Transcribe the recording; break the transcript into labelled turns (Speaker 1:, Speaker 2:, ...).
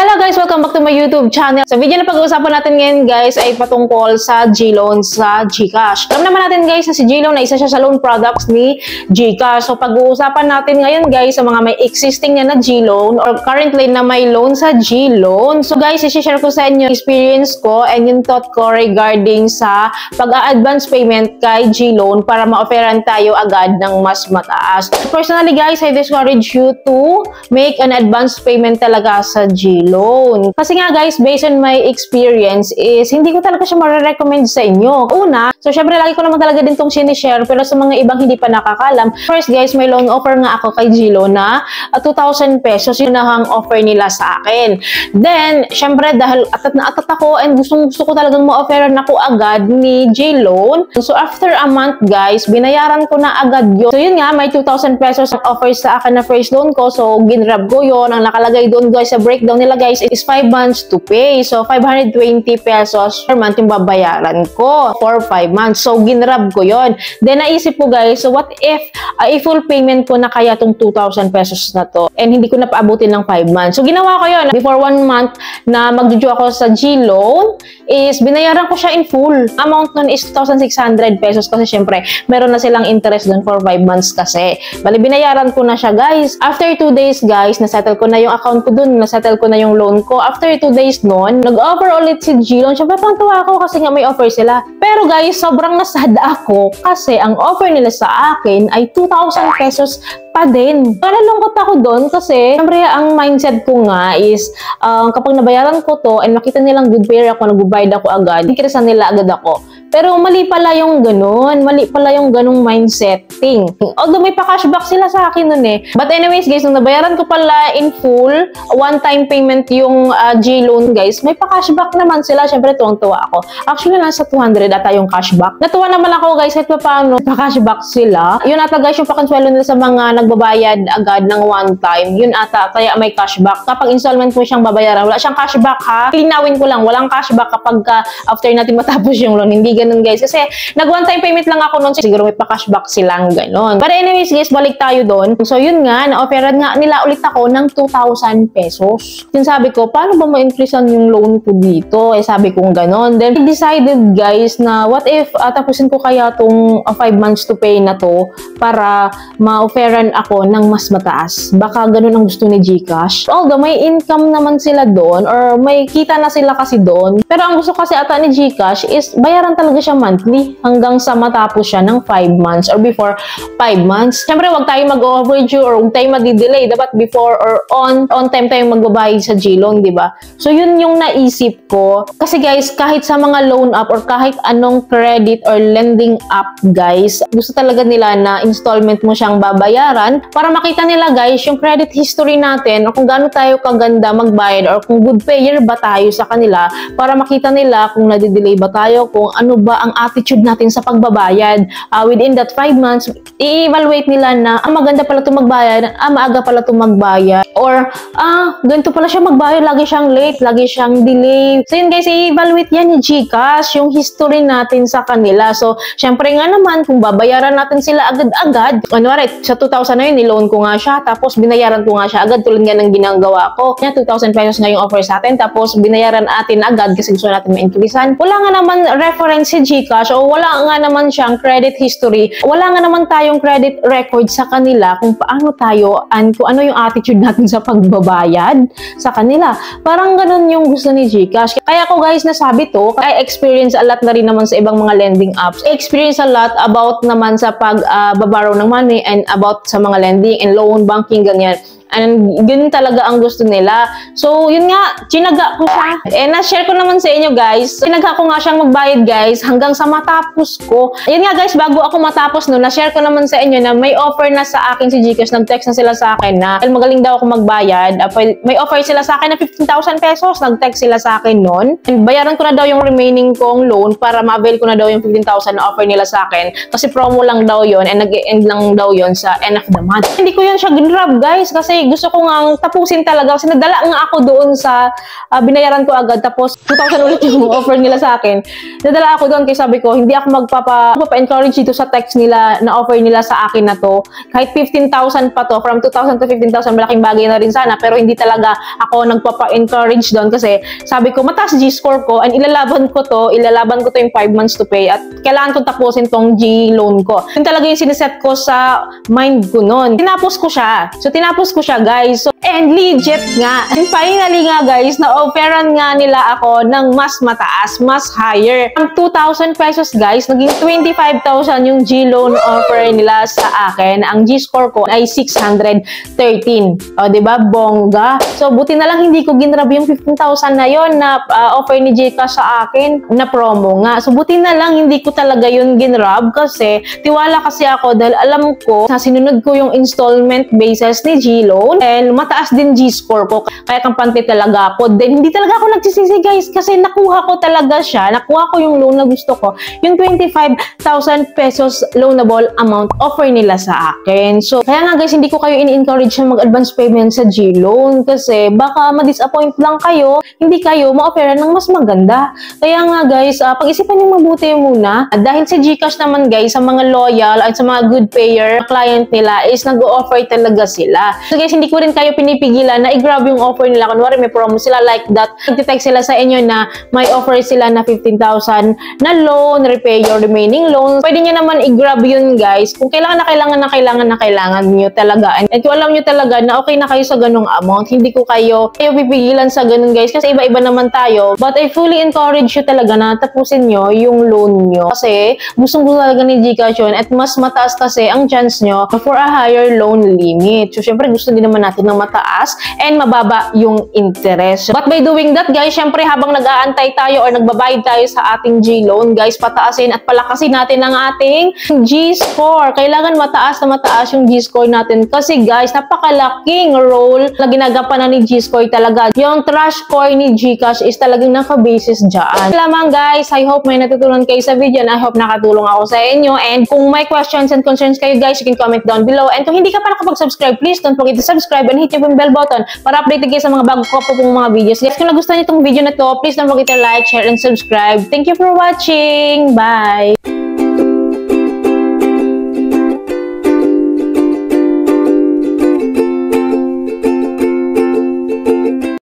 Speaker 1: Hello guys! Welcome back to my YouTube channel. Sa video na pag-uusapan natin ngayon guys ay patungkol sa GLoan sa GCash. Alam naman natin guys na si GLoan na isa siya sa loan products ni GCash. So pag-uusapan natin ngayon guys sa mga may existing na GLoan or currently na may loan sa GLoan. So guys, i-share ko sa inyo experience ko and yung thought ko regarding sa pag-a-advance payment kay GLoan para ma-offeran tayo agad ng mas mataas. Personally guys, I discourage you to make an advance payment talaga sa GLoan. Kasi nga guys, based on my experience is hindi ko talaga siya ma-recommend sa inyo. Una, so syempre lagi ko naman talaga din itong sinishare pero sa mga ibang hindi pa nakakalam. First guys, may loan offer nga ako kay GLoan na 2,000 pesos yun ang offer nila sa akin. Then, syempre dahil atat na atat ako and gusto ko talagang ma-offeran ako agad ni GLoan. So after a month guys, binayaran ko na agad yun. So yun nga, may 2,000 pesos ang offer sa akin na first loan ko. So ginrab ko yun. Ang nakalagay doon guys sa breakdown nila guys is 5 months to pay. So 520 pesos per month yung babayaran ko for 5 months. So ginrab ko yon. Then naisip ko guys, so what if full payment ko na kaya tong 2,000 pesos na to and hindi ko na paabutin ng 5 months. So ginawa ko yon. Before 1 month na magjuju ako sa GLoan is binayaran ko siya in full. Amount nun is 2,600 pesos kasi syempre meron na silang interest dun for 5 months kasi. Bali binayaran ko na siya guys. After 2 days guys, nasettle ko na yung account ko dun, nasettle ko na yung loan ko. After 2 days nun, nag-offer ulit si GLoan. Syempre, tuwa ako kasi nga may offer sila. Pero guys, sobrang nasad ako kasi ang offer nila sa akin ay 2,000 pesos pa din. Nalulungkot ako doon kasi syempre ang mindset ko nga is kapag nabayaran ko to and makita nilang good payer ako, nag-bayad ako agad, ikirasan nila agad ako. Pero mali pala yung ganun. Mali pala yung ganung mindsetting. Although may pa-cashback sila sa akin nun eh. But anyways guys, nung nabayaran ko pala in full, one-time payment yung GLoan guys, may pa-cashback naman sila. Syempre tuwang-tuwa ako. Actually, nasa 200 ata yung cashback. Natuwa naman ako guys kahit paano pa-cashback sila. Yun ata guys yung pakonsuelo nila sa mga nagbabayad agad ng one time. Yun ata, kaya may cashback. Kapag installment mo siyang babayaran, wala siyang cashback ha. Linawin ko lang, walang cashback kapag after natin matapos yung loan. Hindi ganun guys. Kasi nag one time payment lang ako noon. Siguro may pa-cashback silang ganun. But anyways guys, balik tayo doon. So yun nga, na-offeran nga nila ulit ako ng 2,000 pesos. Then sabi ko, paano ba ma-increasean yung loan ko dito? Eh sabi kong ganun. Then I decided guys na what if tapusin ko kaya tong 5 months to pay na to para ma-offeran ako ng mas mataas. Baka ganun ang gusto ni GCash. Although may income naman sila doon or may kita na sila kasi doon. Pero ang gusto kasi ata ni GCash is bayaran talaga siya monthly hanggang sa matapos siya ng 5 months or before 5 months. Siyempre, huwag tayo mag-overdue or huwag tayo madi-delay. Dapat before or on time tayong magbabayad sa GLoan, di ba? So, yun yung naisip ko. Kasi guys, kahit sa mga loan app or kahit anong credit or lending app, guys, gusto talaga nila na installment mo siyang babayaran para makita nila, guys, yung credit history natin o kung gaano tayo kaganda magbayad or kung good payer ba tayo sa kanila para makita nila kung nadi-delay ba tayo, kung ano ba ang attitude natin sa pagbabayad. Within that 5 months, i-evaluate nila na maganda pala itong magbayad, maaga pala itong magbayad, or ganito pala siya magbayad, lagi siyang late, lagi siyang delay. So yun guys, i-evaluate yan ni GCash, yung history natin sa kanila. So, syempre nga naman, kung babayaran natin sila agad-agad, kunwari, sa 2,000 na yun, niloan ko nga siya, tapos binayaran ko nga siya agad, tulad nga ng ginagawa ko. 2,000 pesos na yung offer sa atin, tapos binayaran natin agad kasi gusto natin ma-increasean. Wala nga naman reference si GCash o wala nga naman siyang credit history. Wala nga naman tayong credit record sa kanila kung paano tayo and kung ano yung attitude natin sa pagbabayad sa kanila. Parang ganun yung gusto ni GCash. Kaya ko guys nasabi to, I experience a lot na rin naman sa ibang mga lending apps. I experience a lot about naman sa pag-borrow ng money and about sa mga lending and loan, banking, ganyan. And yun talaga ang gusto nila. So, yun nga, chinaga ko siya. Na-share ko naman sa inyo, guys. Chinaga ko nga siyang magbayad, guys, hanggang sa matapos ko. Yun nga, guys, bago ako matapos no, na-share ko naman sa inyo na may offer na sa akin si GCash. Nag-text na sila sa akin na magaling daw ako magbayad. May offer sila sa akin na 15,000 pesos. Nag-text sila sa akin noon. And bayaran ko na daw yung remaining kong loan para ma-avail ko na daw yung 15,000 na offer nila sa akin. Kasi promo lang daw yun and nag-end lang daw yun sa end of the month. Hindi ko yun siya ginrab, guys, kasi kasi gusto ko nga tapusin talaga kasi nadala nga ako doon sa binayaran ko agad tapos 2,000 ulit yung offer nila sa akin. Nadala ako doon kasi sabi ko hindi ako magpapa-encourage dito sa text nila na offer nila sa akin na to. Kahit 15,000 pa to, from 2,000 to 15,000 malaking bagay na rin sana pero hindi talaga ako nagpapa-encourage doon kasi sabi ko mataas G-score ko and ilalaban ko to yung 5 months to pay at kailangan kong tapusin tong G-loan ko. Yun talaga yung siniset ko sa mind ko noon. Tinapos ko siya. So, tinapos ko siya, guys. So, and legit nga. And finally nga, guys, na-offeran nga nila ako ng mas mataas, mas higher. Ang 2,000 pesos, guys, naging 25,000 yung G-loan offer nila sa akin. Ang G-score ko ay 613. O, diba? Bongga. So, buti na lang hindi ko ginrab yung 15,000 na yon na offer ni Gcash sa akin na promo nga. So, buti na lang hindi ko talaga yun ginrab kasi tiwala kasi ako dahil alam ko na sinunod ko yung installment basis ni G-loan and mataas din G-score ko. Kaya kampante talaga ako. Then, hindi talaga ako nagsisisi guys kasi nakuha ko talaga siya. Nakuha ko yung loan na gusto ko. Yung 25,000 pesos loanable amount offer nila sa akin. So, kaya nga guys, hindi ko kayo in-encourage na mag-advance payment sa G-loan kasi baka ma-disappoint lang kayo, hindi kayo ma-offeran ng mas maganda. Kaya nga guys, pag-isipan nyo mabuti muna. Dahil si Gcash naman guys, sa mga loyal at sa mga good payer client nila is nag-o-offer talaga sila. So guys, hindi ko rin kayo pinipigilan na i-grab yung offer nila. Kunwari may promo sila like that. Nag-text sila sa inyo na may offer sila na 15,000 na loan, repay your remaining loan. Pwede nyo naman i-grab yun guys. Kung kailangan nyo talaga. And kung alam nyo talaga na okay na kayo sa ganung amount, hindi ko kayo pipigilan sa ganun guys. Kasi iba-iba naman tayo. But I fully encourage you talaga na tapusin nyo yung loan nyo. Kasi gustong-gusto talaga ni Gcash yun at mas mataas kasi ang chance nyo for a higher loan limit. So, syempre, gusto din naman natin ng mataas and mababa yung interest. But by doing that, guys, syempre, habang nag-aantay tayo or nagbabayad tayo sa ating G-loan, guys, pataasin at palakasin natin ang ating G-score. Kailangan mataas na mataas yung G-score natin kasi, guys, napakalaking role na ginagampanan ni G-score talaga. Yung trash score ni Gcash is talagang naka-basis dyan. Lamang, guys, I hope may natutunan kayo sa video and I hope nakatulong ako sa inyo. And kung may questions and concerns kayo, guys, you can comment down below. And kung hindi ka pa nakapag-subscribe, please don't forget to subscribe and hit yung bell button para update kayo sa mga bago ko po mga videos. Guys, kung nagustuhan niyo itong video na to, please don't forget to like, share, and subscribe. Thank you for watching. Bye!